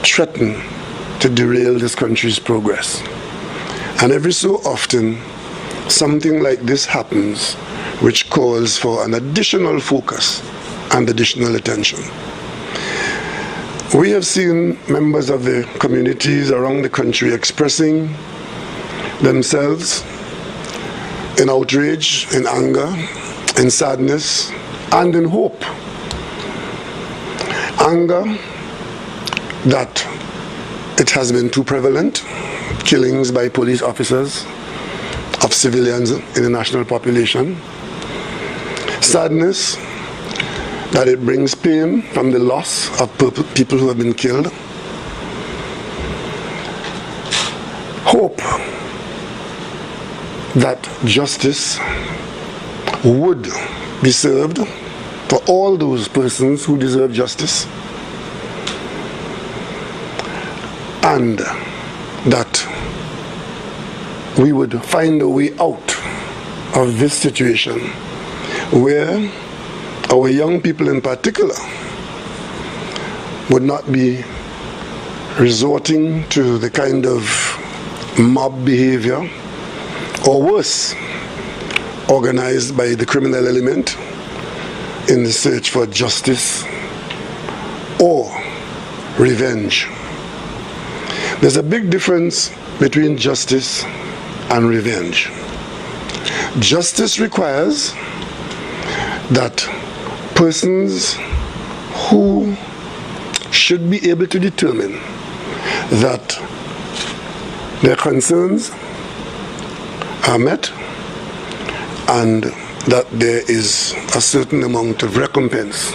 threaten to derail this country's progress. And every so often, something like this happens, which calls for an additional focus and additional attention. We have seen members of the communities around the country expressing themselves in outrage, in anger, in sadness, and in hope. Anger that it has been too prevalent, killings by police officers of civilians in the national population. Sadness that it brings pain from the loss of people who have been killed. Hope that justice would be served for all those persons who deserve justice, and that we would find a way out of this situation where our young people in particular would not be resorting to the kind of mob behavior, or worse, organized by the criminal element in the search for justice or revenge. There's a big difference between justice and revenge. Justice requires that persons who should be able to determine that their concerns are met and that there is a certain amount of recompense.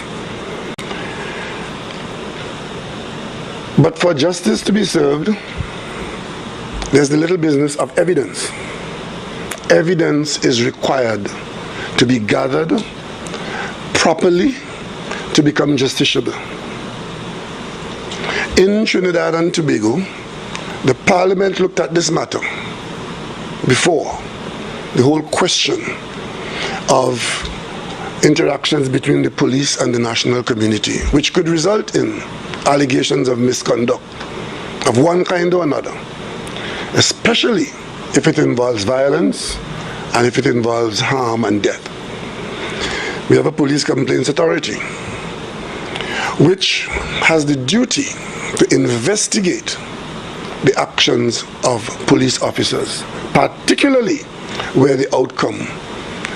But for justice to be served, there's the little business of evidence. Evidence is required to be gathered properly to become justiciable. In Trinidad and Tobago, the Parliament looked at this matter before the whole question of interactions between the police and the national community, which could result in allegations of misconduct of one kind or another, especially if it involves violence and if it involves harm and death. We have a police complaints authority which has the duty to investigate the actions of police officers, particularly where the outcome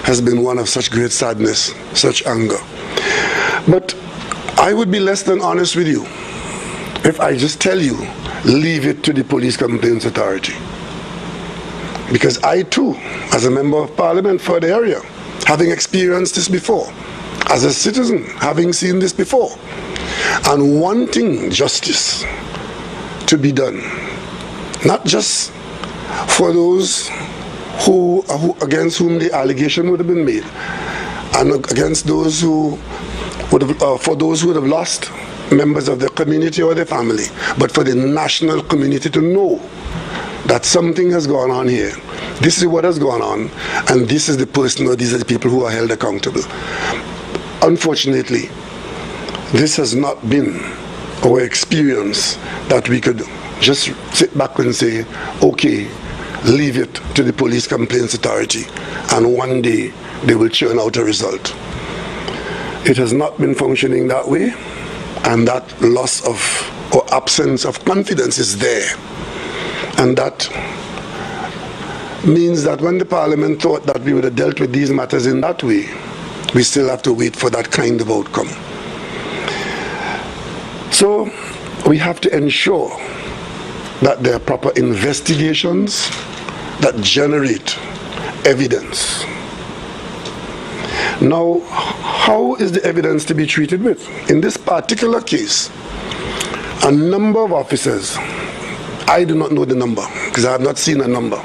has been one of such great sadness, such anger. But I would be less than honest with you if I just tell you, leave it to the police complaints authority. Because I too, as a member of parliament for the area, having experienced this before, as a citizen, having seen this before, and wanting justice to be done, not just for those who against whom the allegation would have been made, and against those who would have, for those who would have lost members of their community or their family, but for the national community to know that something has gone on here. This is what has gone on, and this is the person or these are the people who are held accountable. Unfortunately, this has not been our experience that we could just sit back and say, okay, leave it to the police complaints authority, and one day they will churn out a result. It has not been functioning that way, and that loss of or absence of confidence is there. And that means that when the Parliament thought that we would have dealt with these matters in that way, we still have to wait for that kind of outcome. So we have to ensure that there are proper investigations that generate evidence. Now, how is the evidence to be treated with? In this particular case, a number of officers, I do not know the number because I have not seen a number.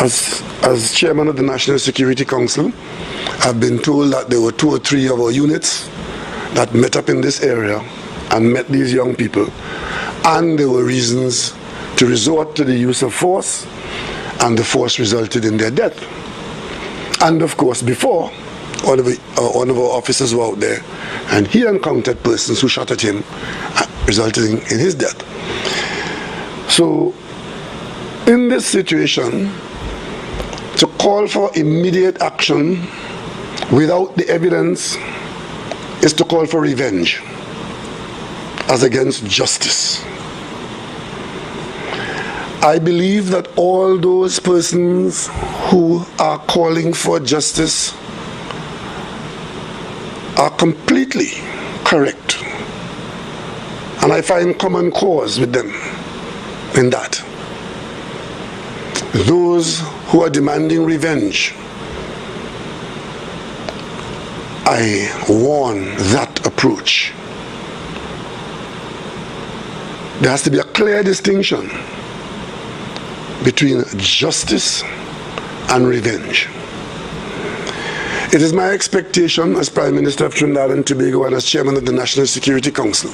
As chairman of the National Security Council, I've been told that there were 2 or 3 of our units that met up in this area and met these young people, and there were reasons to resort to the use of force, and the force resulted in their death. And of course, before, one of our officers were out there, and he encountered persons who shot at him resulting in his death. So, in this situation, to call for immediate action without the evidence is to call for revenge as against justice. I believe that all those persons who are calling for justice are completely correct. And I find common cause with them in that. Those who are demanding revenge, I warn that approach. There has to be a clear distinction between justice and revenge. It is my expectation as Prime Minister of Trinidad and Tobago and as Chairman of the National Security Council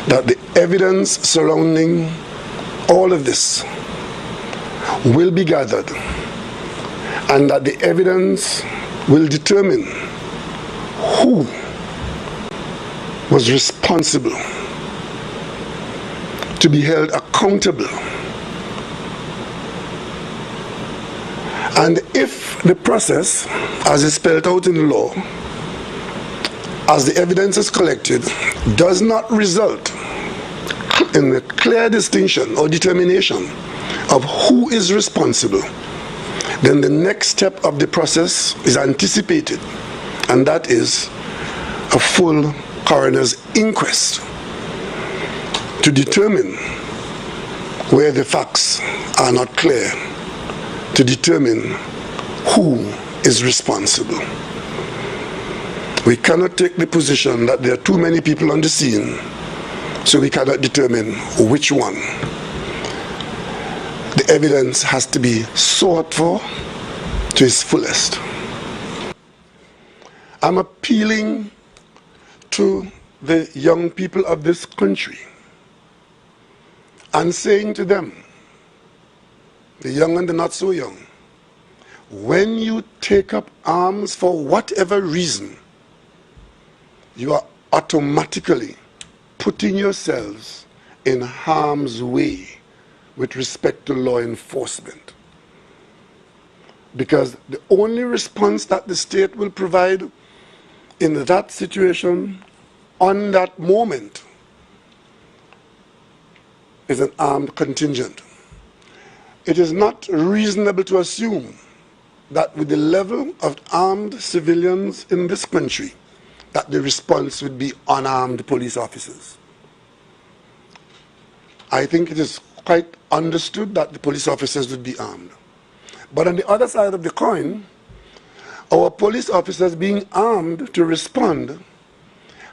that the evidence surrounding all of this will be gathered and that the evidence will determine who was responsible to be held accountable. And if the process, as is spelled out in the law, as the evidence is collected, does not result in a clear distinction or determination of who is responsible, then the next step of the process is anticipated, and that is a full coroner's inquest to determine where the facts are not clear, to determine who is responsible. We cannot take the position that there are too many people on the scene, so we cannot determine which one. The evidence has to be sought for to its fullest. I'm appealing to the young people of this country and saying to them, the young and the not so young, when you take up arms for whatever reason, you are automatically putting yourselves in harm's way with respect to law enforcement. Because the only response that the state will provide in that situation, on that moment, is an armed contingent. It is not reasonable to assume that with the level of armed civilians in this country, that the response would be unarmed police officers. I think it is quite understood that the police officers would be armed. But on the other side of the coin, our police officers being armed to respond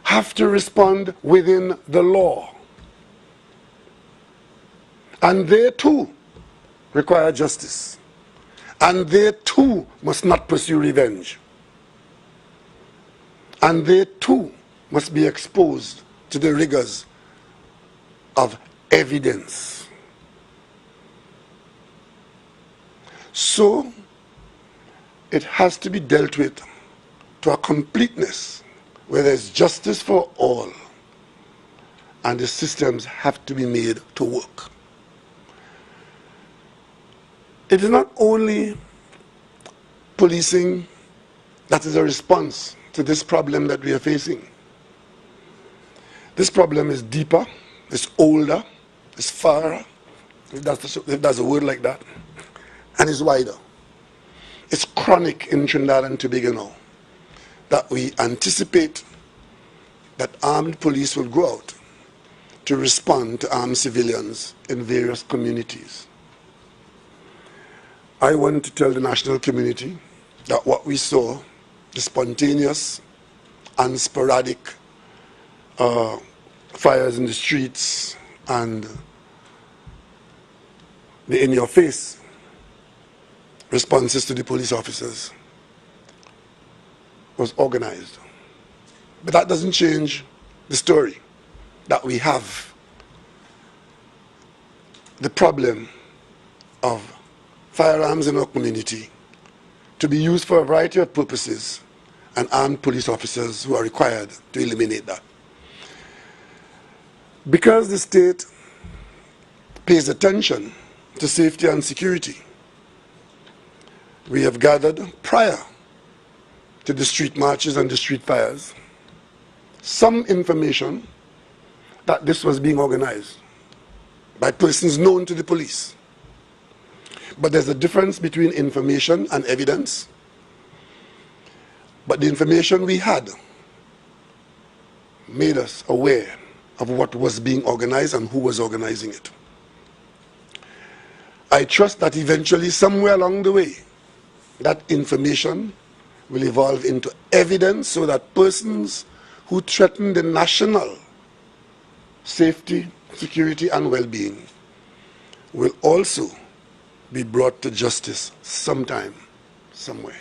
have to respond within the law. And they too require justice. And they too must not pursue revenge. And they too must be exposed to the rigors of evidence. So, it has to be dealt with to a completeness where there's justice for all and the systems have to be made to work. It is not only policing that is a response to this problem that we are facing. This problem is deeper, it's older, it's fairer, if that's a word like that, and it's wider. It's chronic in Trinidad and Tobago now, that we anticipate that armed police will go out to respond to armed civilians in various communities. I want to tell the national community that what we saw, the spontaneous and sporadic fires in the streets and the in-your-face responses to the police officers was organized. But that doesn't change the story that we have the problem of firearms in our community to be used for a variety of purposes and armed police officers who are required to eliminate that. Because the state pays attention to safety and security, we have gathered prior to the street marches and the street fires some information that this was being organized by persons known to the police. But there's a difference between information and evidence. But the information we had made us aware of what was being organized and who was organizing it. I trust that eventually, somewhere along the way, that information will evolve into evidence so that persons who threaten the national safety, security, and well-being will also be brought to justice sometime, somewhere.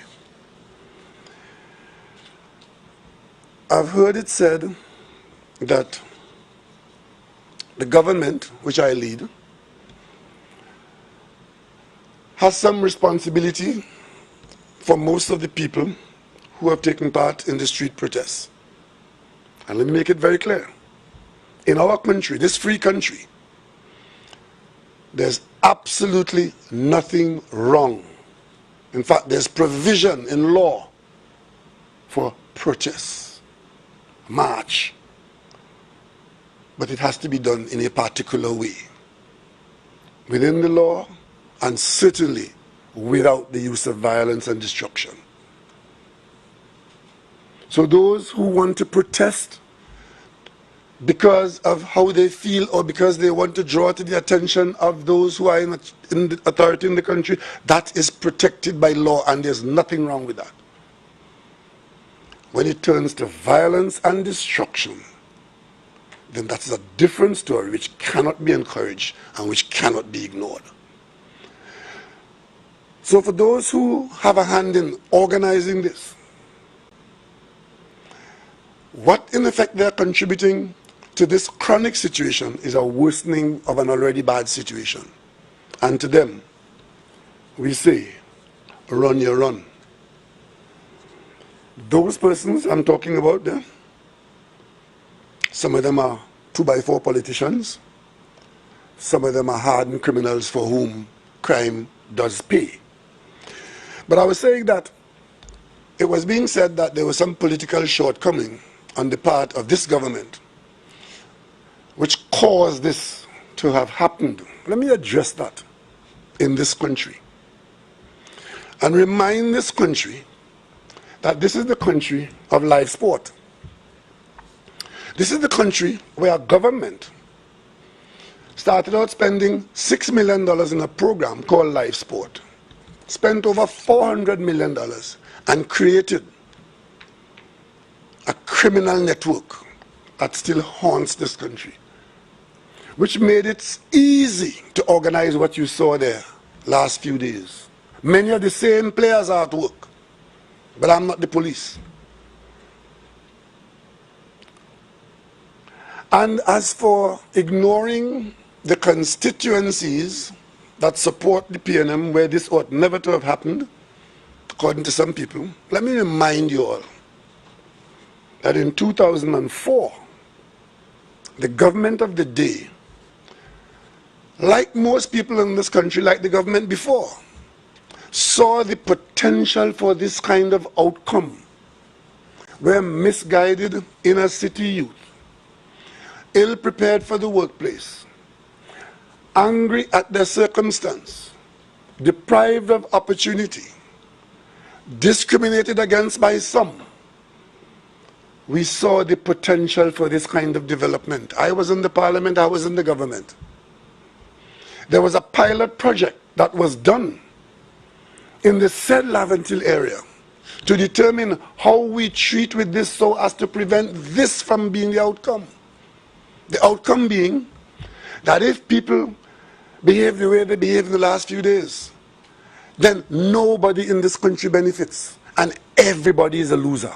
I've heard it said that the government, which I lead, has some responsibility for most of the people who have taken part in the street protests. And let me make it very clear. In our country, this free country, there's absolutely nothing wrong. In fact, there's provision in law for protests, march. But it has to be done in a particular way, within the law, and certainly without the use of violence and destruction. So those who want to protest because of how they feel or because they want to draw to the attention of those who are in the authority in the country, that is protected by law, and there's nothing wrong with that. When it turns to violence and destruction, then that is a different story which cannot be encouraged and which cannot be ignored. So for those who have a hand in organizing this, what in effect they're contributing to this chronic situation is a worsening of an already bad situation. And to them, we say, run your run. Those persons I'm talking about there, some of them are 2x4 politicians, some of them are hardened criminals for whom crime does pay. But I was saying that it was being said that there was some political shortcoming on the part of this government which caused this to have happened. Let me address that in this country and remind this country that this is the country of live sport. This is the country where our government started out spending $6 million in a program called Live Sport, spent over $400 million, and created a criminal network that still haunts this country, which made it easy to organize what you saw there last few days. Many of the same players are at work, but I'm not the police. And as for ignoring the constituencies that support the PNM where this ought never to have happened, according to some people, let me remind you all that in 2004, the government of the day, like most people in this country, like the government before, saw the potential for this kind of outcome, where misguided inner city youth, ill-prepared for the workplace, angry at their circumstance, deprived of opportunity, discriminated against by some, we saw the potential for this kind of development. I was in the parliament, I was in the government. There was a pilot project that was done in the said Laventil area to determine how we treat with this so as to prevent this from being the outcome. The outcome being that if people behave the way they behaved in the last few days, then nobody in this country benefits and everybody is a loser.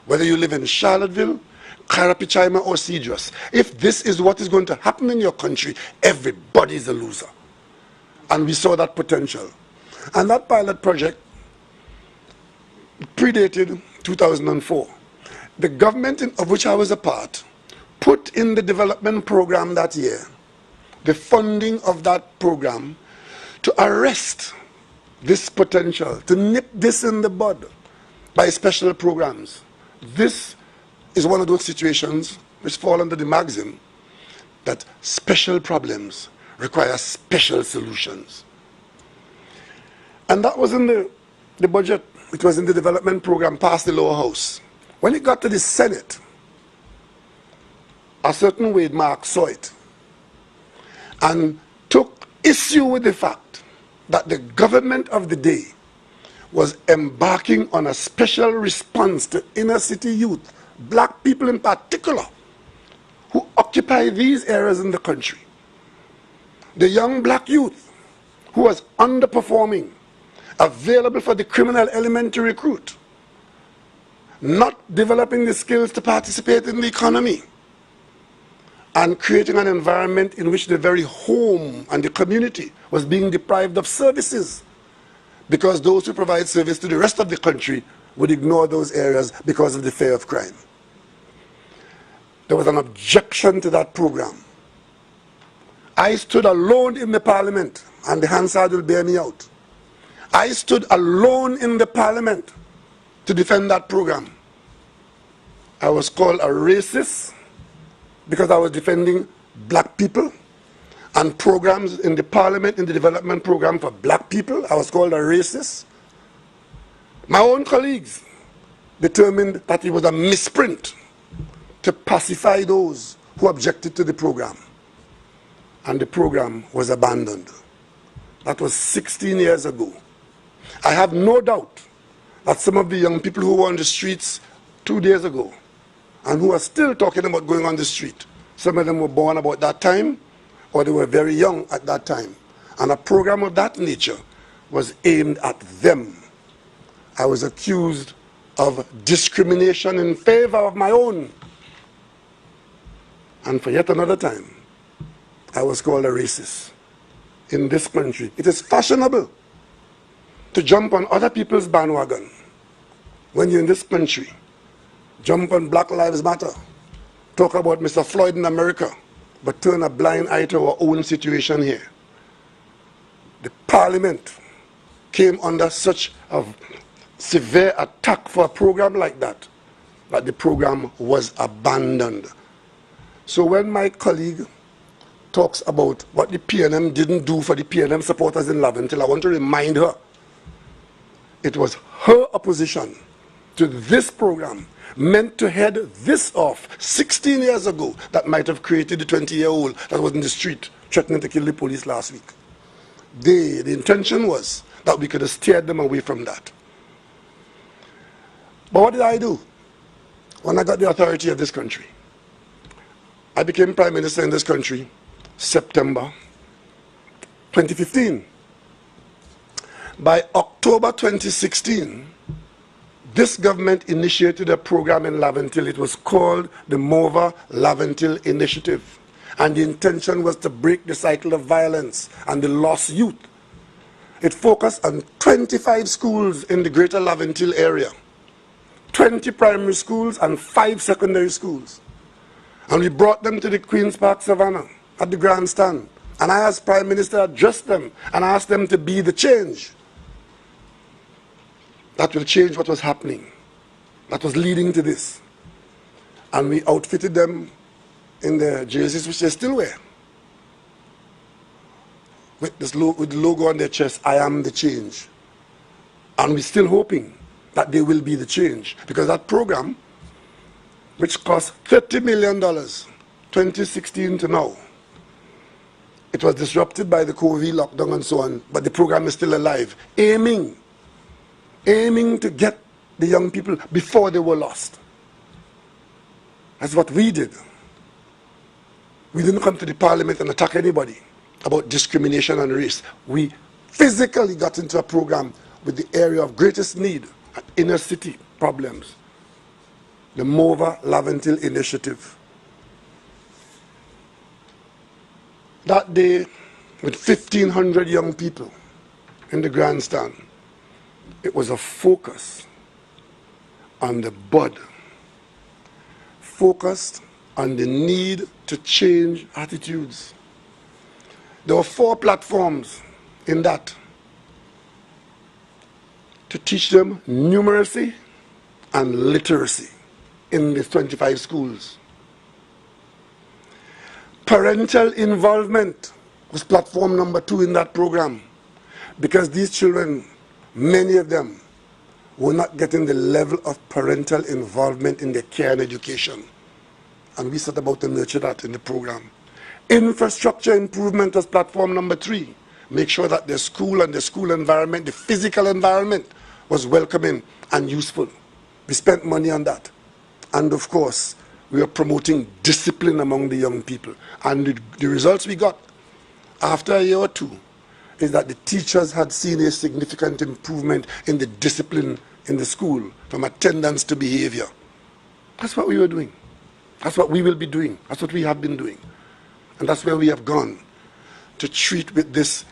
Whether you live in Charlottesville, Carapichaima, or Cedros, if this is what is going to happen in your country, everybody is a loser. And we saw that potential. And that pilot project predated 2004. The government of which I was a part put in the development program that year the funding of that program to arrest this potential, to nip this in the bud by special programs. This is one of those situations which fall under the maxim that special problems require special solutions. And that was in the budget. It was in the development program passed the lower house. When it got to the Senate, a certain Wade Mark saw it and took issue with the fact that the government of the day was embarking on a special response to inner city youth, black people in particular, who occupy these areas in the country. The young black youth who was underperforming, available for the criminal element to recruit, not developing the skills to participate in the economy, and creating an environment in which the very home and the community was being deprived of services because those who provide service to the rest of the country would ignore those areas because of the fear of crime. There was an objection to that program. I stood alone in the parliament, and the Hansard will bear me out. I stood alone in the parliament to defend that program. I was called a racist because I was defending black people and programs in the parliament, in the development program for black people. I was called a racist. My own colleagues determined that it was a misprint to pacify those who objected to the program. And the program was abandoned. That was 16 years ago. I have no doubt that some of the young people who were on the streets 2 days ago and who are still talking about going on the street, some of them were born about that time or they were very young at that time. And a program of that nature was aimed at them. I was accused of discrimination in favor of my own. And for yet another time, I was called a racist in this country. It is fashionable to jump on other people's bandwagon when you're in this country. Jump on Black Lives Matter, talk about Mr. Floyd in America, but turn a blind eye to our own situation here. The parliament came under such a severe attack for a program like that the program was abandoned. So when my colleague talks about what the PNM didn't do for the PNM supporters in Laventille, I want to remind her it was her opposition to this program meant to head this off 16 years ago that might have created the 20-year-old that was in the street threatening to kill the police last week. The intention was that we could have steered them away from that. But what did I do when I got the authority of this country? I became Prime Minister in this country September 2015. By October 2016, this government initiated a program in Laventille. It was called the MOVA Laventille Initiative. And the intention was to break the cycle of violence and the lost youth. It focused on 25 schools in the greater Laventille area, 20 primary schools and 5 secondary schools. And we brought them to the Queen's Park Savannah at the grandstand. And I, as Prime Minister, addressed them and asked them to be the change that will change what was happening, that was leading to this. And we outfitted them in the jerseys which they still wear, with the logo on their chest, I am the change. And we're still hoping that they will be the change, because that program, which cost $30 million, 2016 to now, it was disrupted by the COVID lockdown and so on, but the program is still alive, aiming to get the young people before they were lost. That's what we did. We didn't come to the parliament and attack anybody about discrimination and race. We physically got into a program with the area of greatest need, inner city problems. The MOVA Laventille Initiative. That day, with 1,500 young people in the grandstand, it was a focus on the bud, focused on the need to change attitudes. There were 4 platforms in that to teach them numeracy and literacy in these 25 schools. Parental involvement was platform number 2 in that program, because these children, many of them, were not getting the level of parental involvement in their care and education. And we set about to nurture that in the program. Infrastructure improvement was platform number 3. Make sure that the school and the school environment, the physical environment, was welcoming and useful. We spent money on that. And of course, we are promoting discipline among the young people. And the results we got after a year or 2 is that the teachers had seen a significant improvement in the discipline in the school, from attendance to behavior. That's what we were doing. That's what we will be doing. That's what we have been doing. And that's where we have gone, to treat with this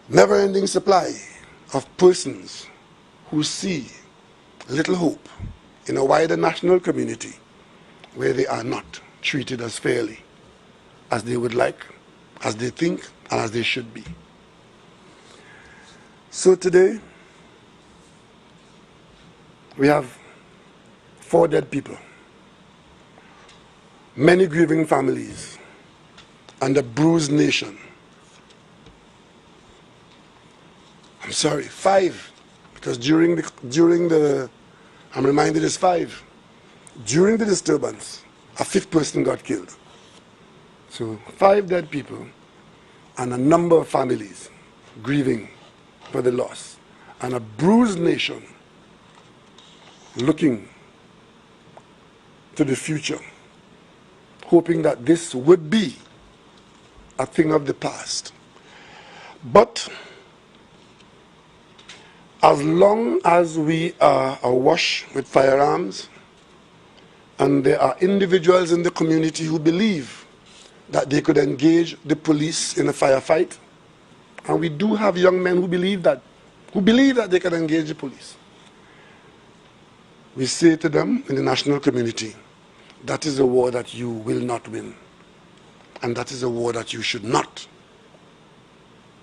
never-ending supply of persons who see little hope in a wider national community where they are not treated as fairly as they would like, as they think, and as they should be. So today, we have 4 dead people, many grieving families, and a bruised nation. I'm sorry, 5, because during the I'm reminded it's 5. During the disturbance, a 5th person got killed. So 5 dead people and a number of families grieving for the loss, and a bruised nation looking to the future, hoping that this would be a thing of the past. But as long as we are awash with firearms, and there are individuals in the community who believe that they could engage the police in a firefight, and we do have young men who believe that they can engage the police, we say to them in the national community, that is a war that you will not win, and that is a war that you should not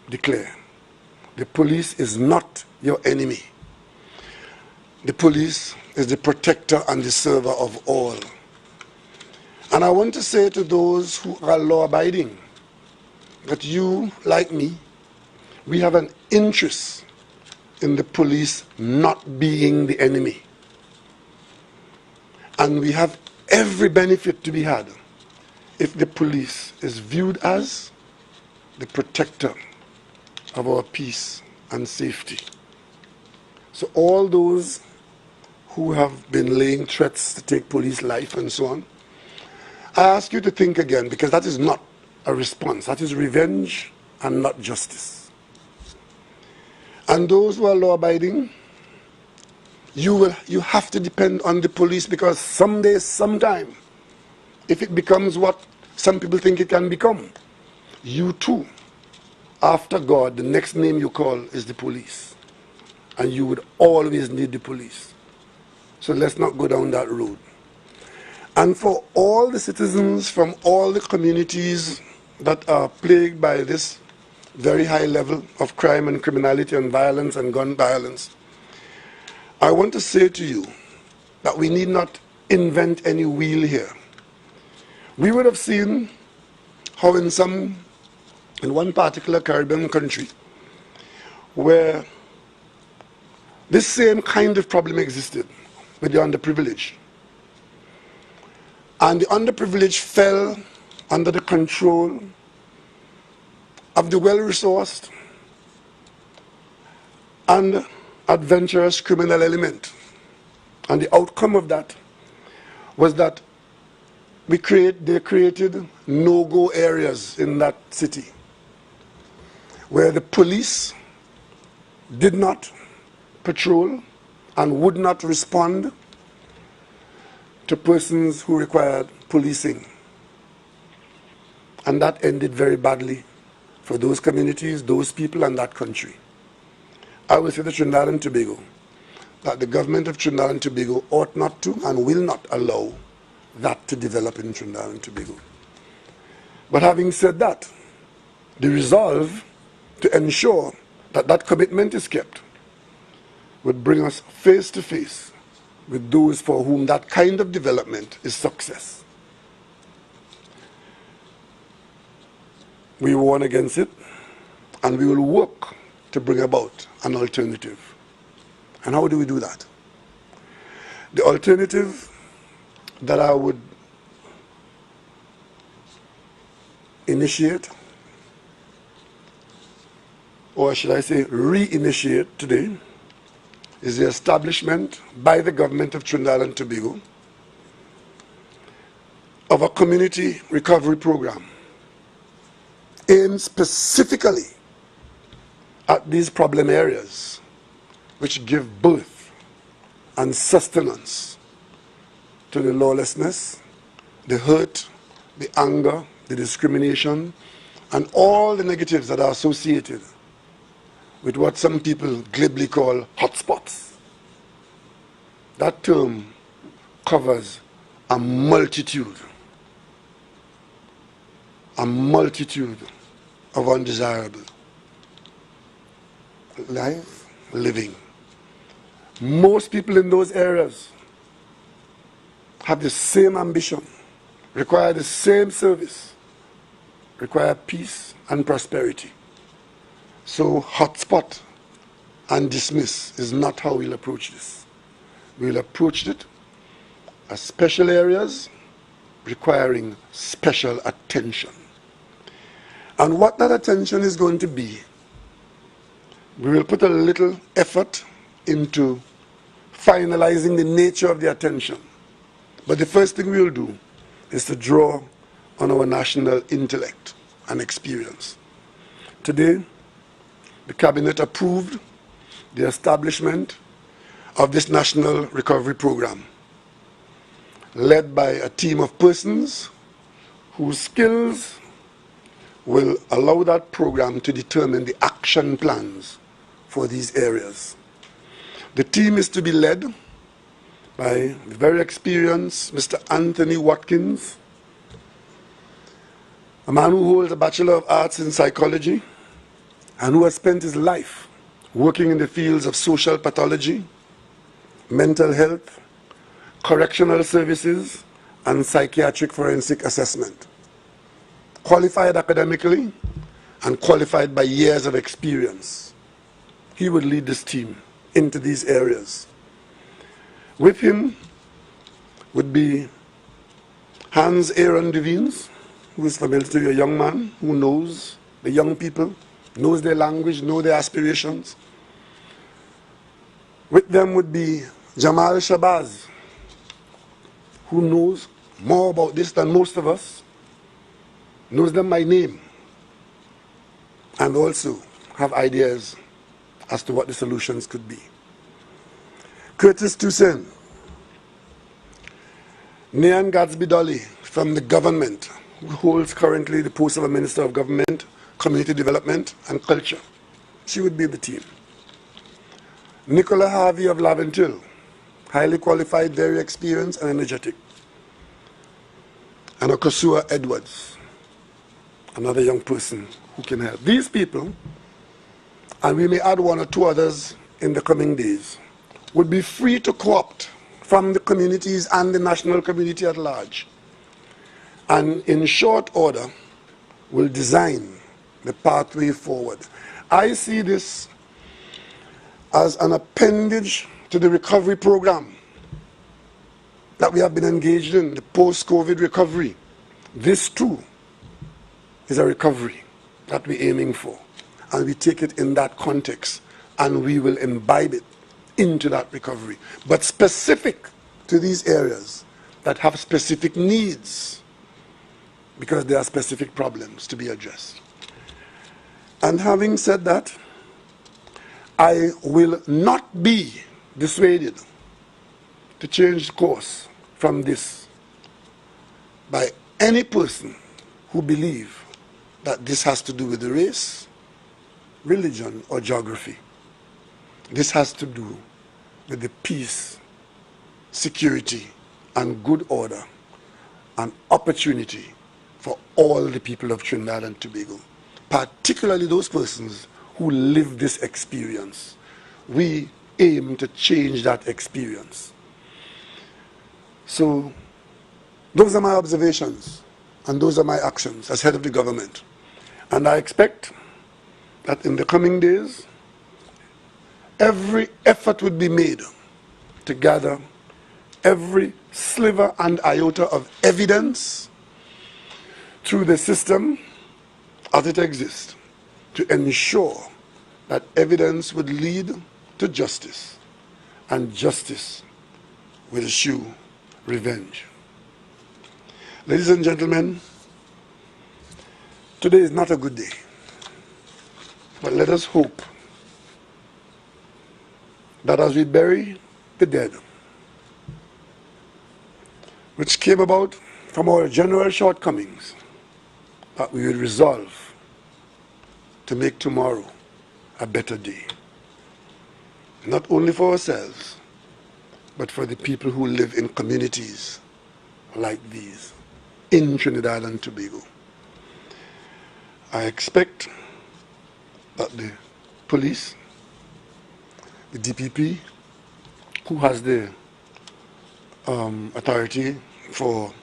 declare. The police is not your enemy. The police is the protector and the server of all. And I want to say to those who are law-abiding that you, like me, we have an interest in the police not being the enemy. And we have every benefit to be had if the police is viewed as the protector of our peace and safety. So all those who have been laying threats to take police life and so on, I ask you to think again, because that is not a response. That is revenge and not justice. And those who are law-abiding, you have to depend on the police, because someday, sometime, if it becomes what some people think it can become, you too, after God, the next name you call is the police. And you would always need the police. So let's not go down that road. And for all the citizens from all the communities that are plagued by this very high level of crime and criminality and violence and gun violence, I want to say to you that we need not invent any wheel here. We would have seen how in one particular Caribbean country where this same kind of problem existed with the underprivileged. And the underprivileged fell under the control of the well-resourced and adventurous criminal element. And the outcome of that was that they created no-go areas in that city where the police did not patrol and would not respond to persons who required policing. And that ended very badly for those communities, those people, and that country. I will say to Trinidad and Tobago that the government of Trinidad and Tobago ought not to and will not allow that to develop in Trinidad and Tobago. But having said that, the resolve to ensure that that commitment is kept would bring us face to face with those for whom that kind of development is success. We warn against it, and we will work to bring about an alternative. And how do we do that? The alternative that I would initiate, or should I say reinitiate today, is the establishment by the government of Trinidad and Tobago of a community recovery program aimed specifically at these problem areas which give birth and sustenance to the lawlessness, the hurt, the anger, the discrimination, and all the negatives that are associated with what some people glibly call hotspots. That term covers a multitude of undesirable life living. Most people in those areas have the same ambition, require the same service, require peace and prosperity. So hotspot and dismiss is not how we'll approach this. We'll approach it as special areas requiring special attention. And what that attention is going to be, we will put a little effort into finalizing the nature of the attention. But the first thing we will do is to draw on our national intellect and experience. Today, the Cabinet approved the establishment of this National Recovery Program, led by a team of persons whose skills will allow that program to determine the action plans for these areas. The team is to be led by the very experienced Mr. Anthony Watkins, a man who holds a Bachelor of Arts in Psychology and who has spent his life working in the fields of social pathology, mental health, correctional services, and psychiatric forensic assessment. Qualified academically and qualified by years of experience. He would lead this team into these areas. With him would be Hans Aaron Devines, who is familiar to you, a young man who knows the young people, knows their language, knows their aspirations. With them would be Jamal Shabazz, who knows more about this than most of us, knows them by name, and also have ideas as to what the solutions could be. Curtis Toussaint, Nian Gadsby-Dolly from the government, who holds currently the post of a Minister of Government, Community Development and Culture. She would be the team. Nicola Harvey of Laventil, highly qualified, very experienced and energetic. And Okosua Edwards, another young person who can help. These people, and we may add one or two others in the coming days, would be free to co-opt from the communities and the national community at large. And in short order, will design the pathway forward. I see this as an appendage to the recovery program that we have been engaged in, the post-COVID recovery. This too is a recovery that we're aiming for. And we take it in that context and we will imbibe it into that recovery. But specific to these areas that have specific needs because there are specific problems to be addressed. And having said that, I will not be dissuaded to change course from this by any person who believe that this has to do with the race, religion, or geography. This has to do with the peace, security, and good order an opportunity for all the people of Trinidad and Tobago, particularly those persons who live this experience. We aim to change that experience. So those are my observations and those are my actions as head of the government. And I expect that in the coming days, every effort would be made to gather every sliver and iota of evidence through the system as it exists to ensure that evidence would lead to justice, and justice will eschew revenge. Ladies and gentlemen, today is not a good day, but let us hope that as we bury the dead, which came about from our general shortcomings, that we will resolve to make tomorrow a better day. Not only for ourselves, but for the people who live in communities like these in Trinidad and Tobago. I expect that the police, the DPP, who has the authority for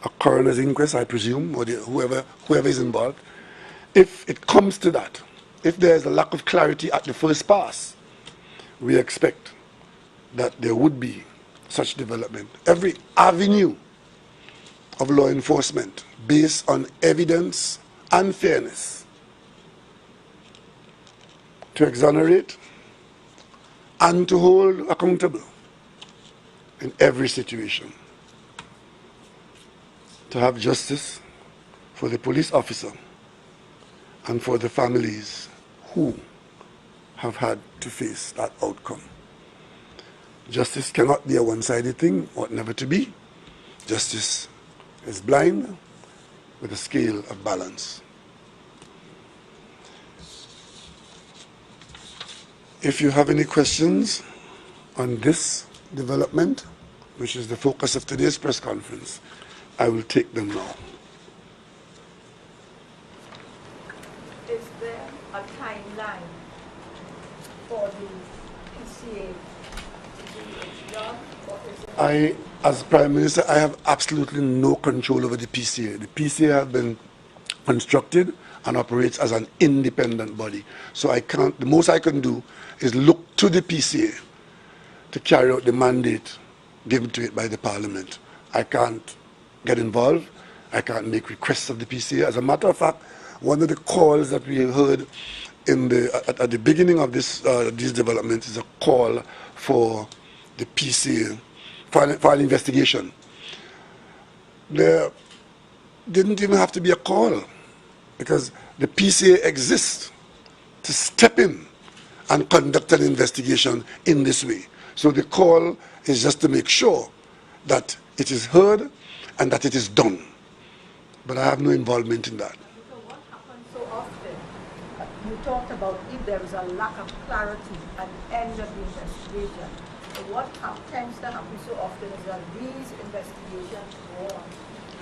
a coroner's inquest, I presume, or whoever is involved, if it comes to that, if there is a lack of clarity at the first pass, we expect that there would be such development. Every avenue of law enforcement based on evidence and fairness to exonerate and to hold accountable in every situation. To have justice for the police officer and for the families who have had to face that outcome. Justice cannot be a one-sided thing, ought never to be. Justice is blind with a scale of balance. If you have any questions on this development, which is the focus of today's press conference, I will take them now. Is there a timeline for the PCA to do its job, or is it... As Prime Minister, I have absolutely no control over the PCA. The PCA has been constructed and operates as an independent body. So I can't, the most I can do is look to the PCA to carry out the mandate given to it by the Parliament. I can't get involved. I can't make requests of the PCA. As a matter of fact, one of the calls that we heard at the beginning of these developments is a call for the PCA for an investigation. There didn't even have to be a call, because the PCA exists to step in and conduct an investigation in this way. So the call is just to make sure that it is heard and that it is done. But I have no involvement in that. So what happens so often? You talked about if there is a lack of clarity at the end of the investigation. So what tends to happen so often is that these investigations go on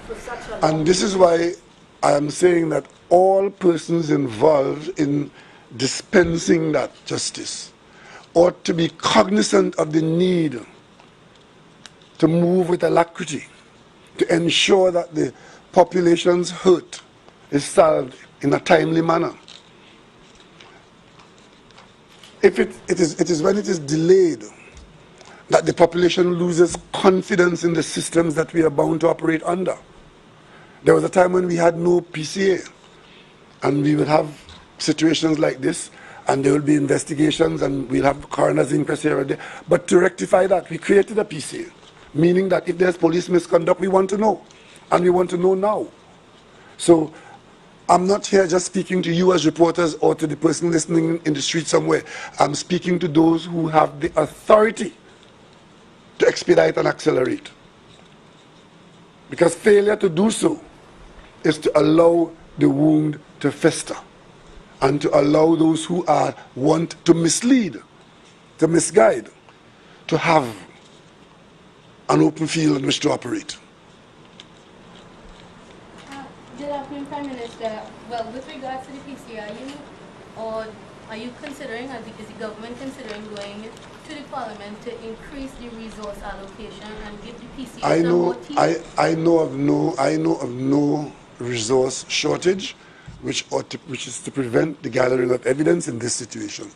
for such a long time. And this is why I am saying that all persons involved in dispensing that justice ought to be cognizant of the need to move with alacrity to ensure that the population's hurt is solved in a timely manner. If it is when it is delayed that the population loses confidence in the systems that we are bound to operate under. There was a time when we had no PCA, and we would have situations like this, and there will be investigations, and we'll have coroner's inquest here and there. But to rectify that, we created a PCA, meaning that if there's police misconduct, we want to know, and we want to know now. So I'm not here just speaking to you as reporters or to the person listening in the street somewhere. I'm speaking to those who have the authority to expedite and accelerate. Because failure to do so is to allow the wound to fester and to allow those who want to mislead, to misguide, to have an open field in which to operate. Well, with regards to the PC, are you considering, or is the government considering going to the parliament to increase the resource allocation and give the PC some more teeth? I know of no resource shortage, which is to prevent the gathering of evidence in this situation.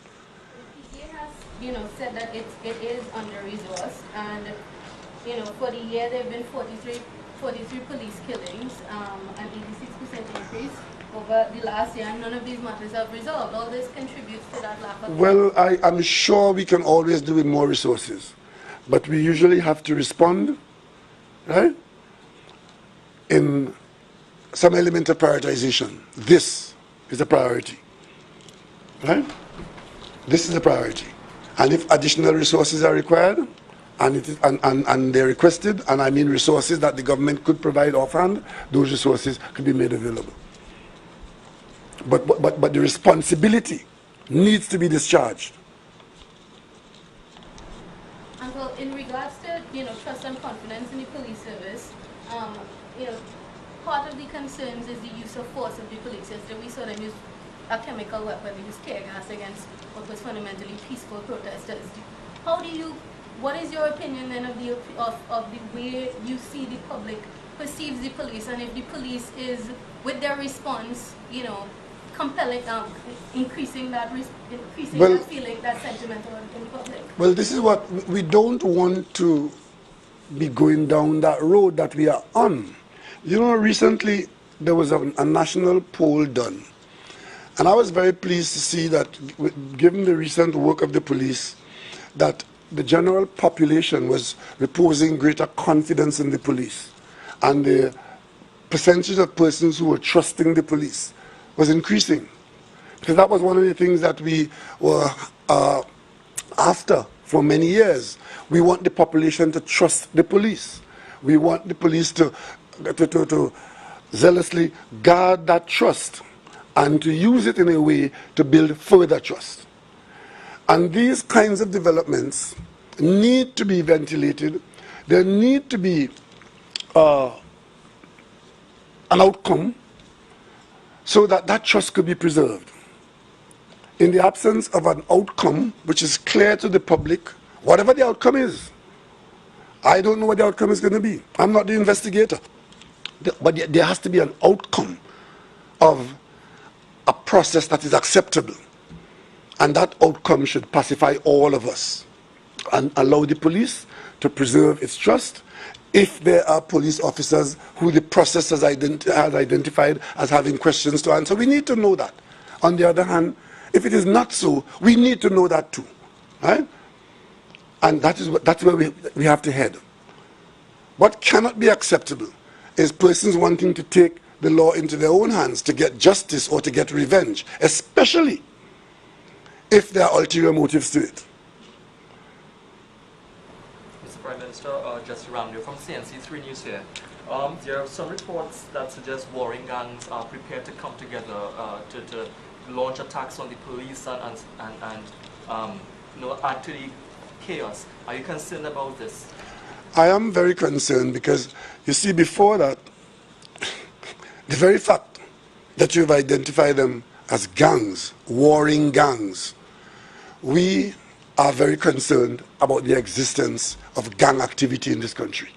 The PCA has, said that it is under-resourced, and, for the year there have been 43 police killings, an 86% increase over the last year, and none of these matters have resolved. All this contributes to that lack of... Well, I'm sure we can always do with more resources, but we usually have to respond, right, in some element of prioritization. This is a priority, right? This is a priority. And if additional resources are required, and they're requested, and I mean resources that the government could provide offhand, those resources could be made available. But the responsibility needs to be discharged. And well, in regards to trust and confidence in the police service, part of the concerns is the use of force of the police. Yesterday we saw them use a chemical weapon, they used tear gas against what was fundamentally peaceful protesters. What is your opinion then of the way you see the public perceives the police, and if the police is, with their response, compelling, increasing that feeling, that sentiment in the public? Well, this is what we don't want to be going down that road that we are on. Recently there was a national poll done, and I was very pleased to see that, given the recent work of the police, that the general population was reposing greater confidence in the police, and the percentage of persons who were trusting the police was increasing. Because that was one of the things that we were after for many years. We want the population to trust the police. We want the police to zealously guard that trust and to use it in a way to build further trust. And these kinds of developments need to be ventilated. There need to be an outcome so that that trust could be preserved. In the absence of an outcome which is clear to the public, whatever the outcome is, I don't know what the outcome is going to be. I'm not the investigator. But there has to be an outcome of a process that is acceptable. And that outcome should pacify all of us and allow the police to preserve its trust. If there are police officers who the process has identified as having questions to answer, we need to know that. On the other hand, if it is not so, we need to know that too, right? And that's where we have to head. What cannot be acceptable is persons wanting to take the law into their own hands to get justice or to get revenge, especially if there are ulterior motives to it. Mr. Prime Minister, just around you from CNC3 News here. There are some reports that suggest warring gangs are prepared to come together to launch attacks on the police and add to the chaos. Are you concerned about this? I am very concerned because, you see, before that, the very fact that you've identified them as gangs, warring gangs, we are very concerned about the existence of gang activity in this country.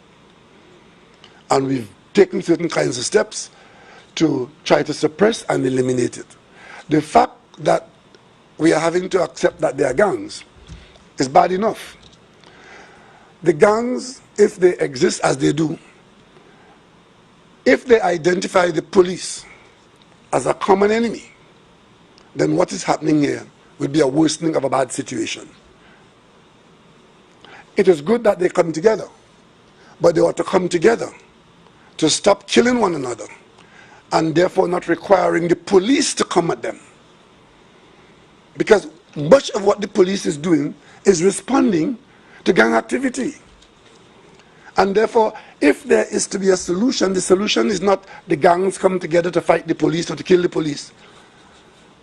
And we've taken certain kinds of steps to try to suppress and eliminate it. The fact that we are having to accept that they are gangs is bad enough. The gangs, if they exist as they do, if they identify the police as a common enemy, then what is happening here would be a worsening of a bad situation. It is good that they come together, but they ought to come together to stop killing one another and therefore not requiring the police to come at them. Because much of what the police is doing is responding to gang activity. And therefore, if there is to be a solution, the solution is not the gangs come together to fight the police or to kill the police.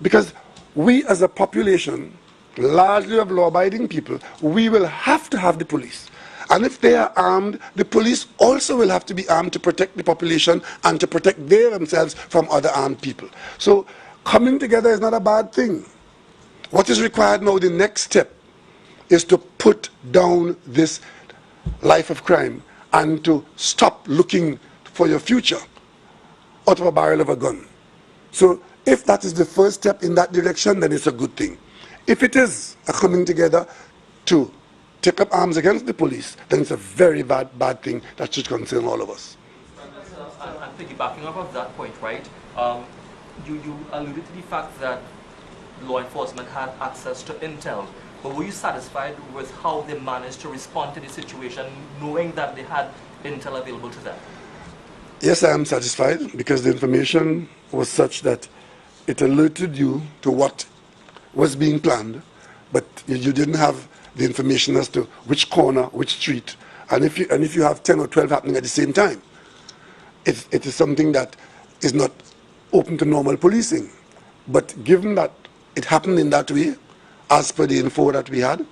Because we as a population, largely of law-abiding people, we will have to have the police. And if they are armed, the police also will have to be armed to protect the population and to protect themselves from other armed people. So coming together is not a bad thing. What is required now, the next step, is to put down this life of crime and to stop looking for your future out of a barrel of a gun. So if that is the first step in that direction, then it's a good thing. If it is a coming together to take up arms against the police, then it's a very bad thing that should concern all of us. And piggybacking off of that point, right, you alluded to the fact that law enforcement had access to intel, but were you satisfied with how they managed to respond to the situation, knowing that they had intel available to them? Yes, I am satisfied, because the information was such that it alerted you to what was being planned, but you didn't have the information as to which corner, which street, and if you have 10 or 12 happening at the same time, it is something that is not open to normal policing. But given that it happened in that way, as per the info that we had,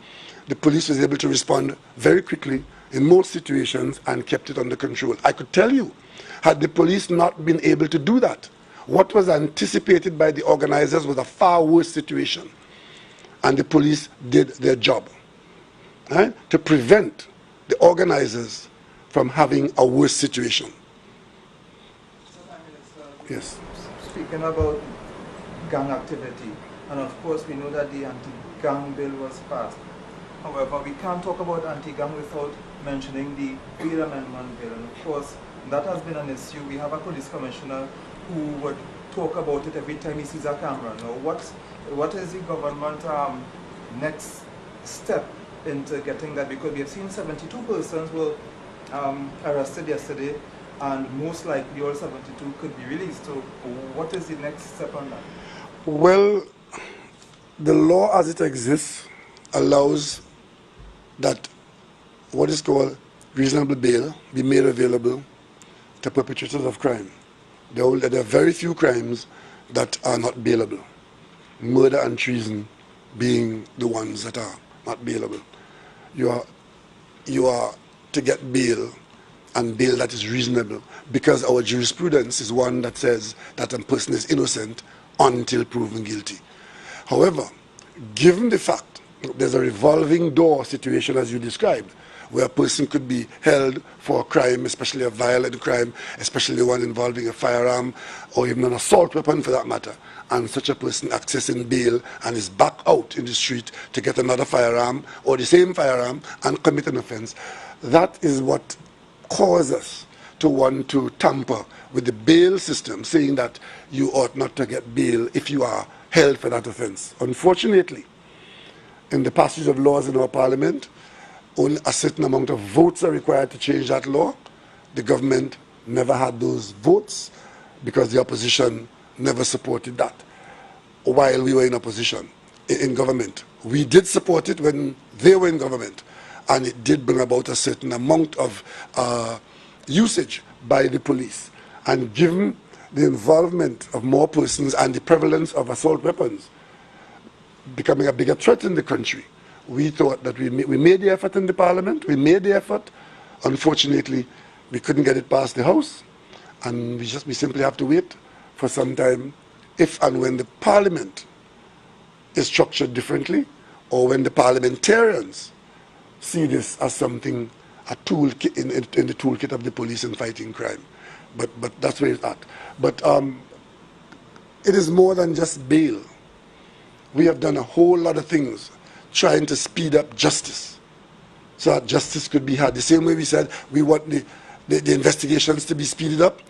the police was able to respond very quickly in most situations and kept it under control. I could tell you, had the police not been able to do that, what was anticipated by the organizers was a far worse situation. And the police did their job, right, to prevent the organizers from having a worse situation. Yes. Speaking about gang activity, and of course we know that the anti-gang bill was passed. However, we can't talk about anti-gang without mentioning the bail amendment bill, and of course that has been an issue. We have a police commissioner who would talk about it every time he sees a camera. Now, what is the government next step into getting that? Because we have seen 72 persons were arrested yesterday, and most likely all 72 could be released. So what is the next step on that? Well, the law as it exists allows that what is called reasonable bail be made available to perpetrators of crime. There are very few crimes that are not bailable. Murder and treason being the ones that are not bailable. You are to get bail, and bail that is reasonable, because our jurisprudence is one that says that a person is innocent until proven guilty. However, given the fact that there's a revolving door situation as you described, where a person could be held for a crime, especially a violent crime, especially one involving a firearm or even an assault weapon for that matter, and such a person accessing bail and is back out in the street to get another firearm or the same firearm and commit an offense, that is what causes us to want to tamper with the bail system, saying that you ought not to get bail if you are held for that offense. Unfortunately, in the passage of laws in our parliament, only a certain amount of votes are required to change that law. The government never had those votes because the opposition never supported that while we were in opposition, in government. We did support it when they were in government, and it did bring about a certain amount of usage by the police. And given the involvement of more persons and the prevalence of assault weapons becoming a bigger threat in the country, we thought that we made the effort in the parliament, we made the effort. Unfortunately, we couldn't get it past the House, and we simply have to wait for some time if and when the parliament is structured differently, or when the parliamentarians see this as something, a tool in the toolkit of the police in fighting crime. But that's where it's at. But it is more than just bail. We have done a whole lot of things trying to speed up justice, so that justice could be had. The same way we said we want the investigations to be speeded up.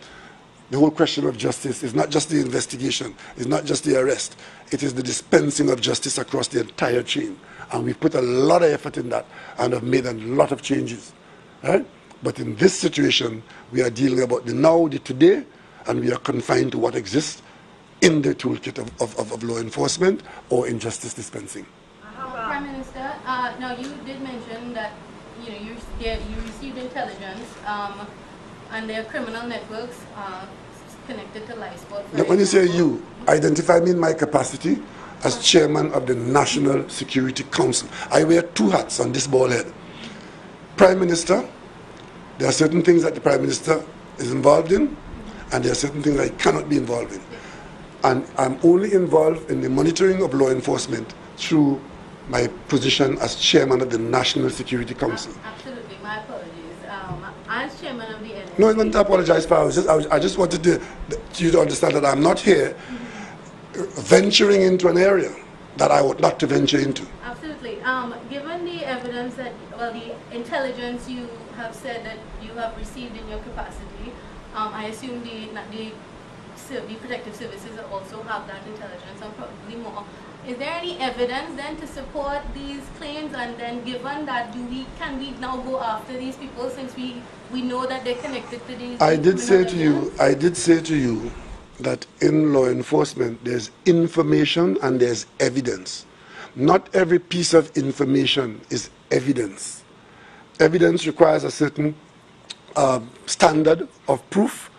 The whole question of justice is not just the investigation, it's not just the arrest, it is the dispensing of justice across the entire chain. And we've put a lot of effort in that and have made a lot of changes. Right? But in this situation, we are dealing about the now, the today, and we are confined to what exists in the toolkit of law enforcement or in justice dispensing. Prime Minister, now you did mention that you received intelligence and there are criminal networks connected to life sport. When you say you, identify me in my capacity as chairman of the National Security Council. I wear two hats on this ball head. Prime Minister, there are certain things that the Prime Minister is involved in, and there are certain things that he cannot be involved in. And I'm only involved in the monitoring of law enforcement through my position as chairman of the National Security Council. Absolutely, my apologies. As chairman of the NSC. No, I don't apologize for. I just wanted you to understand that I'm not here venturing into an area that I ought not to venture into. Absolutely. Given the evidence that, well, the intelligence you have said that you have received in your capacity, I assume the protective services also have that intelligence and probably more. Is there any evidence then to support these claims? And then given that, can we now go after these people since we know that they're connected to these? I did say to you that in law enforcement there's information and there's evidence. Not every piece of information is evidence. Evidence requires a certain standard of proof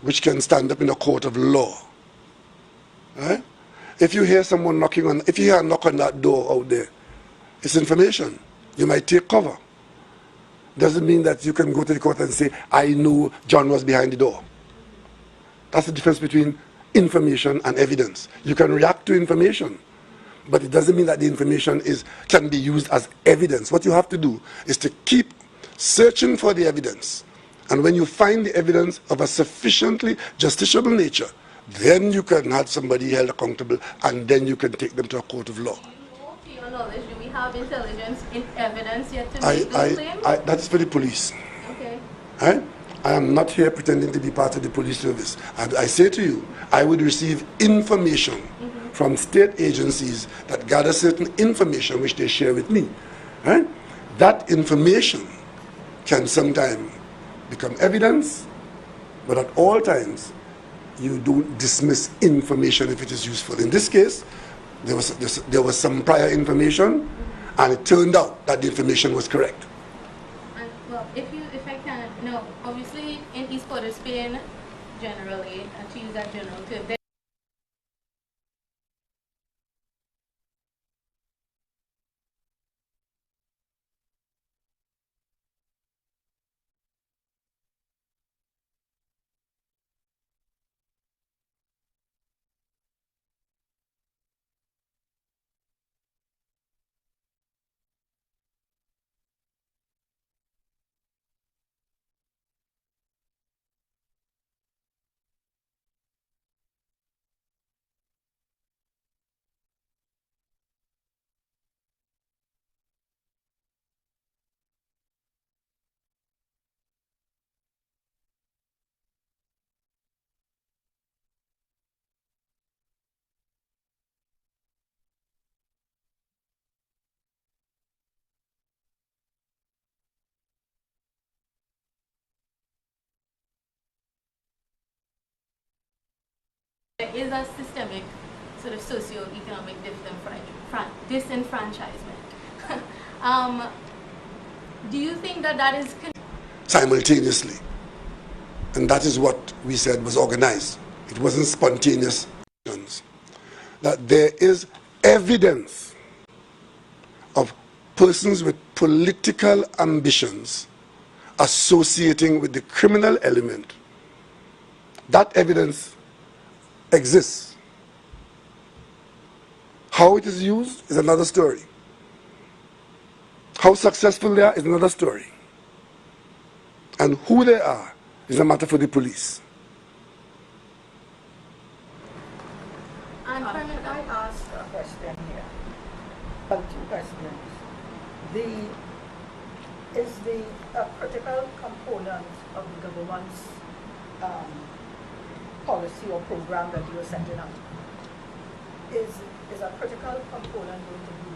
which can stand up in a court of law. Right? If you hear someone knocking on, if you hear a knock on that door out there, it's information. You might take cover. Doesn't mean that you can go to the court and say, I knew John was behind the door. That's the difference between information and evidence. You can react to information, but it doesn't mean that the information can be used as evidence. What you have to do is to keep searching for the evidence. And when you find the evidence of a sufficiently justiciable nature, then you can have somebody held accountable, and then you can take them to a court of law. Do you know, to your knowledge, do we have intelligence in evidence yet to make those claims? That is for the police. Okay. Right? I am not here pretending to be part of the police service. I say to you, I would receive information from state agencies that gather certain information which they share with me. Right? That information can sometimes become evidence, but at all times, you don't dismiss information if it is useful. In this case, there was some prior information, and it turned out that the information was correct. And well, if I can, no, obviously in East Port of Spain, generally, to use that general term, there is a systemic sort of socio-economic disenfranchisement. Do you think that is simultaneously? And that is what we said was organized. It wasn't spontaneous. That there is evidence of persons with political ambitions associating with the criminal element. That evidence exists. How it is used is another story. How successful they are is another story. And who they are is a matter for the police. Can I ask a question here? Well, two questions. Is the critical component of the government's policy or program that you are setting up, is a critical component going to be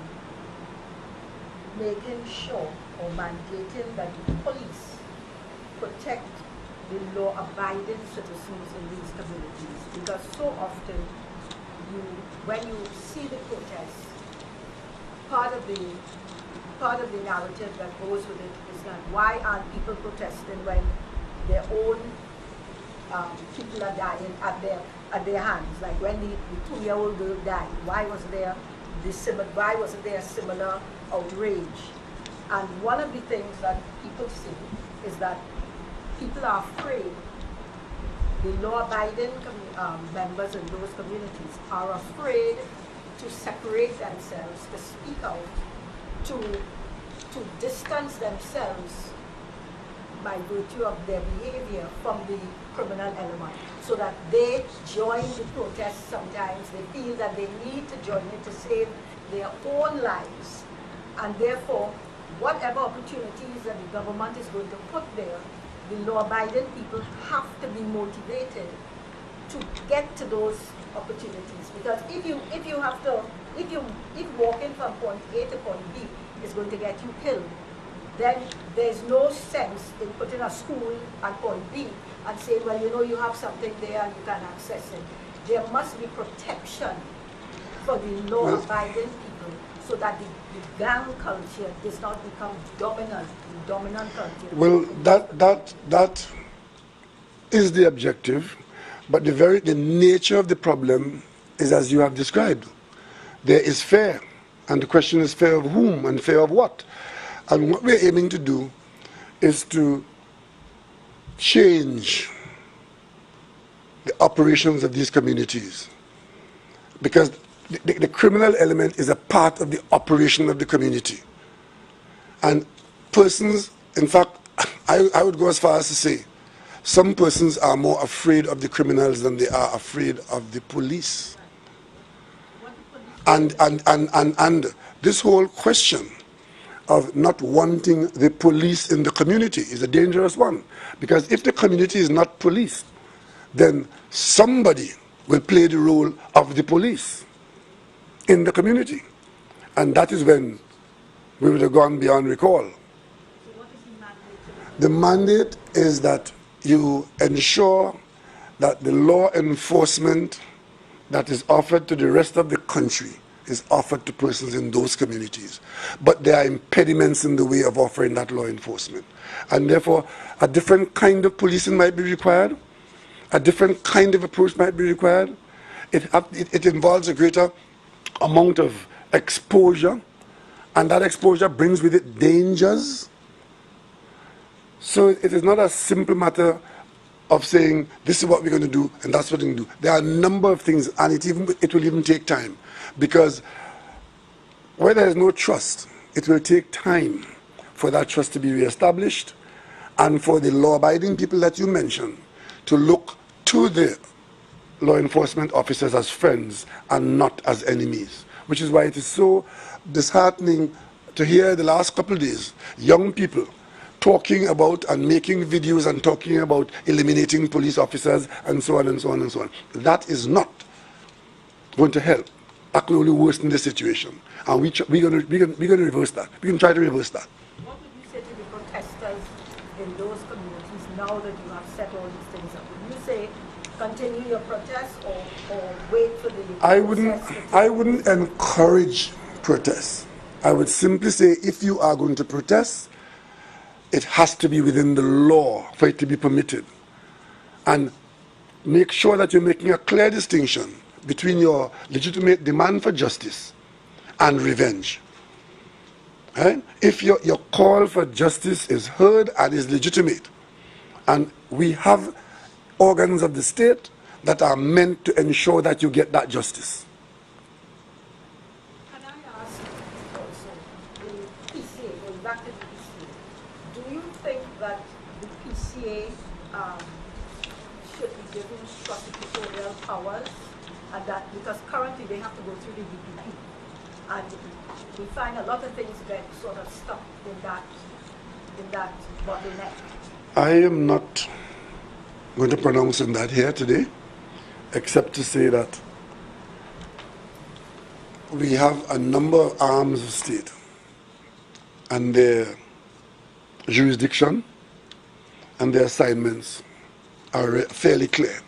making sure or mandating that the police protect the law-abiding citizens in these communities? Because so often, when you see the protests, part of the narrative that goes with it is that why aren't people protesting when their own people are dying at their hands? Like when the 2-year-old girl died, why wasn't there a similar outrage And one of the things that people say is that people are afraid, the law-abiding members in those communities are afraid to separate themselves, to speak out, to distance themselves by virtue of their behavior from the criminal element, so that they join the protest sometimes. They feel that they need to join it to save their own lives. And therefore, whatever opportunities that the government is going to put there, the law-abiding people have to be motivated to get to those opportunities. Because if walking from point A to point B is going to get you killed, then there's no sense in putting a school at point B and saying, well, you know, you have something there and you can access it. There must be protection for the law-abiding people, so that the gang culture does not become dominant culture. Well, that is the objective, but the nature of the problem is as you have described. There is fear, and the question is fear of whom and fear of what? And what we're aiming to do is to change the operations of these communities, because the criminal element is a part of the operation of the community. And persons, in fact, I would go as far as to say, some persons are more afraid of the criminals than they are afraid of the police. And this whole question of not wanting the police in the community is a dangerous one, because if the community is not policed, then somebody will play the role of the police in the community, and that is when we would have gone beyond recall. So what is the mandate? The mandate is that you ensure that the law enforcement that is offered to the rest of the country is offered to persons in those communities. But there are impediments in the way of offering that law enforcement. And therefore, a different kind of policing might be required. A different kind of approach might be required. It involves a greater amount of exposure, and that exposure brings with it dangers. So it is not a simple matter of saying, this is what we're going to do, and that's what we're going to do. There are a number of things, and it will even take time. Because where there is no trust, it will take time for that trust to be reestablished, and for the law-abiding people that you mentioned to look to the law enforcement officers as friends and not as enemies. Which is why it is so disheartening to hear the last couple of days young people talking about and making videos and talking about eliminating police officers and so on and so on and so on. That is not going to help. That will only worsen the situation. And we're going to reverse that. We can try to reverse that. What would you say to the protesters in those communities now that you have set all these things up? Would you say continue your protest or wait for the I wouldn't encourage protests. I would simply say, if you are going to protest, it has to be within the law for it to be permitted. And make sure that you're making a clear distinction between your legitimate demand for justice and revenge. Right? If your call for justice is heard and is legitimate, and we have organs of the state that are meant to ensure that you get that justice. Can I ask also, the PCA, going back to the PCA, do you think that the PCA should be given prosecutorial powers, and that because currently they have to go through the DPP, and we find a lot of things get sort of stuck in that bottleneck? I am not going to pronounce on that here today, except to say that we have a number of arms of state, and their jurisdiction and their assignments are fairly clear.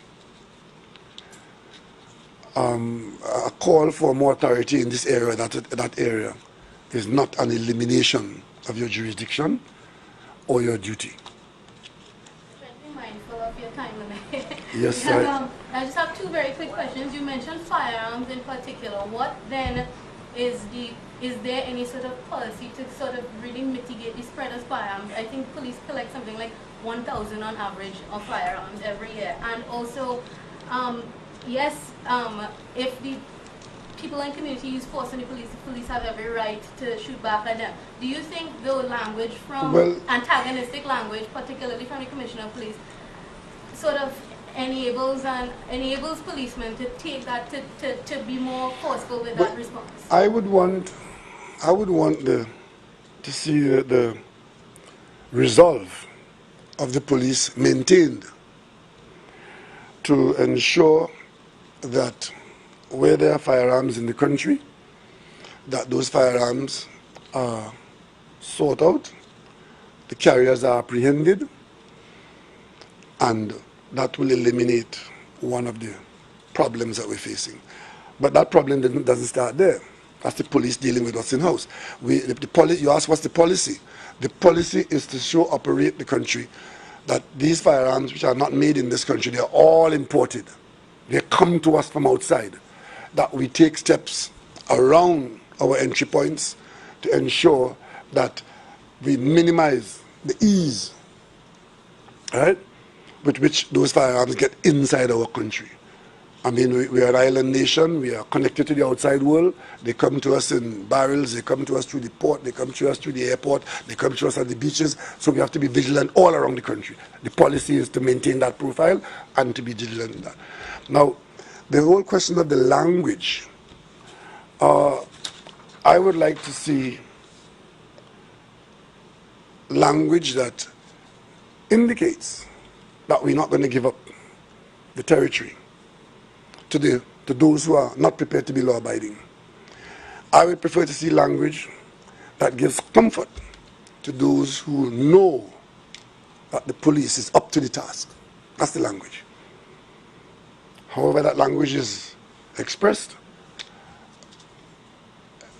A call for more authority in this area, that area, is not an elimination of your jurisdiction or your duty. Be mindful of your time limit. Yes, I just have two very quick questions. You mentioned firearms in particular. What then is there any sort of policy to sort of really mitigate the spread of firearms? I think police collect something like 1,000 on average of firearms every year. And also, yes, if the people in community use force on the police have every right to shoot back at them. Do you think the language from antagonistic language, particularly from the Commissioner of Police, sort of enables policemen to take that to be more forceful with that response? I would want to see the resolve of the police maintained to ensure that where there are firearms in the country, that those firearms are sought out, the carriers are apprehended, and that will eliminate one of the problems that we're facing. But that problem doesn't start there. That's the police dealing with what's in-house. You ask what's the policy? The policy is to show operate the country that these firearms, which are not made in this country, they're all imported. They come to us from outside. That we take steps around our entry points to ensure that we minimize the ease, right, with which those firearms get inside our country. I mean, we are an island nation. We are connected to the outside world. They come to us in barrels. They come to us through the port. They come to us through the airport. They come to us at the beaches. So we have to be vigilant all around the country. The policy is to maintain that profile and to be vigilant in that. Now, the whole question of the language, I would like to see language that indicates that we're not going to give up the territory to those who are not prepared to be law-abiding. I would prefer to see language that gives comfort to those who know that the police is up to the task. That's the language. However that language is expressed,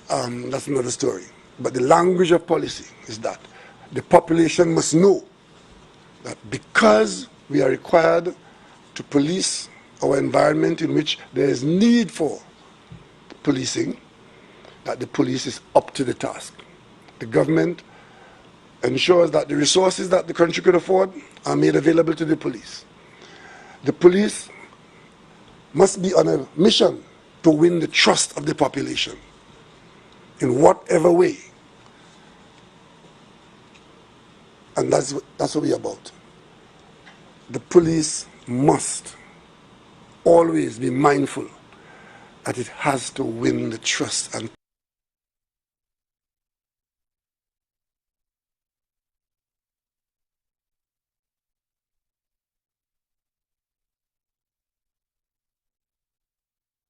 that's another story. But the language of policy is that the population must know that because we are required to police our environment in which there is need for policing, that the police is up to the task. The government ensures that the resources that the country could afford are made available to the police. The police must be on a mission to win the trust of the population in whatever way. And that's what we're about. The police must always be mindful that it has to win the trust and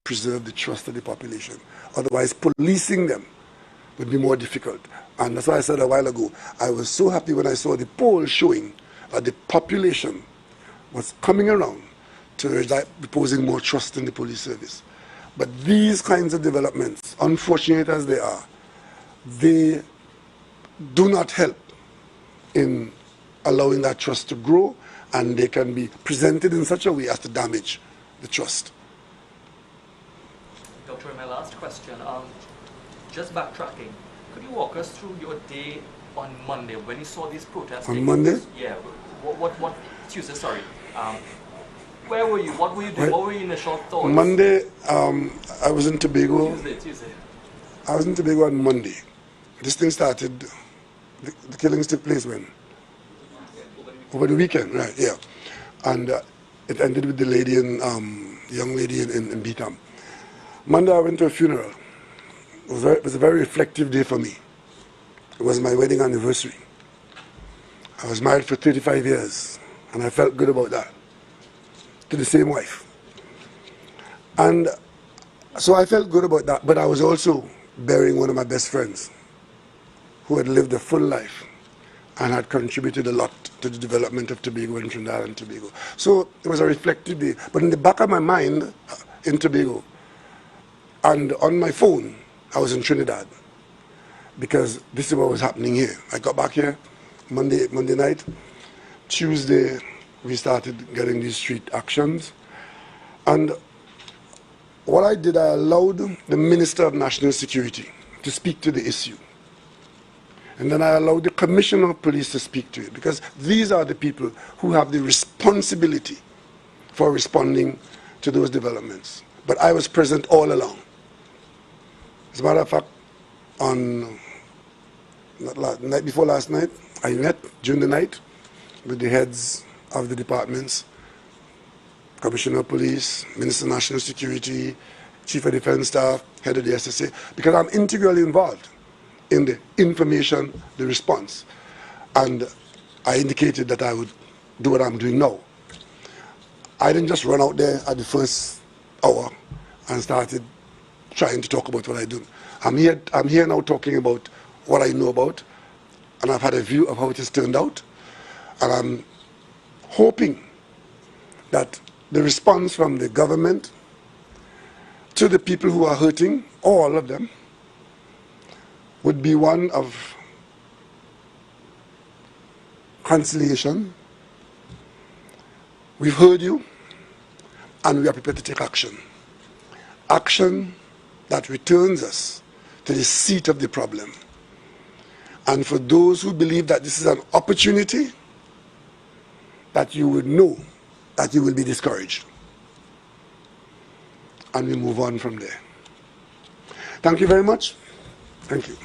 preserve the trust of the population. Otherwise, policing them would be more difficult. And that's why I said a while ago, I was so happy when I saw the poll showing that the population was coming around to reposing more trust in the police service. But these kinds of developments, unfortunate as they are, they do not help in allowing that trust to grow, and they can be presented in such a way as to damage the trust. Doctor, my last question, just backtracking, could you walk us through your day on Monday when you saw these protests? On Monday? Yeah. What Tuesday, sorry. Where were you? What were you doing? What were your initial thoughts? On Monday, I was in Tobago. Tuesday. I was in Tobago on Monday. This thing started, the killings took place when? Over the weekend, right, yeah. And it ended with the lady young lady in Beetham. Monday I went to a funeral. It was a very reflective day for me. It was my wedding anniversary. I was married for 35 years, and I felt good about that, to the same wife. And so I felt good about that, but I was also burying one of my best friends who had lived a full life and had contributed a lot to the development of Tobago and Trinidad and Tobago. So it was a reflective day. But in the back of my mind, in Tobago, and on my phone, I was in Trinidad, because this is what was happening here. I got back here Monday night. Tuesday, we started getting these street actions. And what I did, I allowed the Minister of National Security to speak to the issue. And then I allowed the Commissioner of Police to speak to it, because these are the people who have the responsibility for responding to those developments. But I was present all along. As a matter of fact, on the night before last night, I met during the night with the heads of the departments, Commissioner of Police, Minister of National Security, Chief of Defense Staff, Head of the SSA, because I'm integrally involved in the information, the response. And I indicated that I would do what I'm doing now. I didn't just run out there at the first hour and started trying to talk about what I do. I'm here now talking about what I know about, and I've had a view of how it has turned out. And I'm hoping that the response from the government to the people who are hurting, all of them, would be one of conciliation. We've heard you, and we are prepared to take action. Action that returns us to the seat of the problem. And for those who believe that this is an opportunity, that you would know that you will be discouraged. And we move on from there. Thank you very much. Thank you.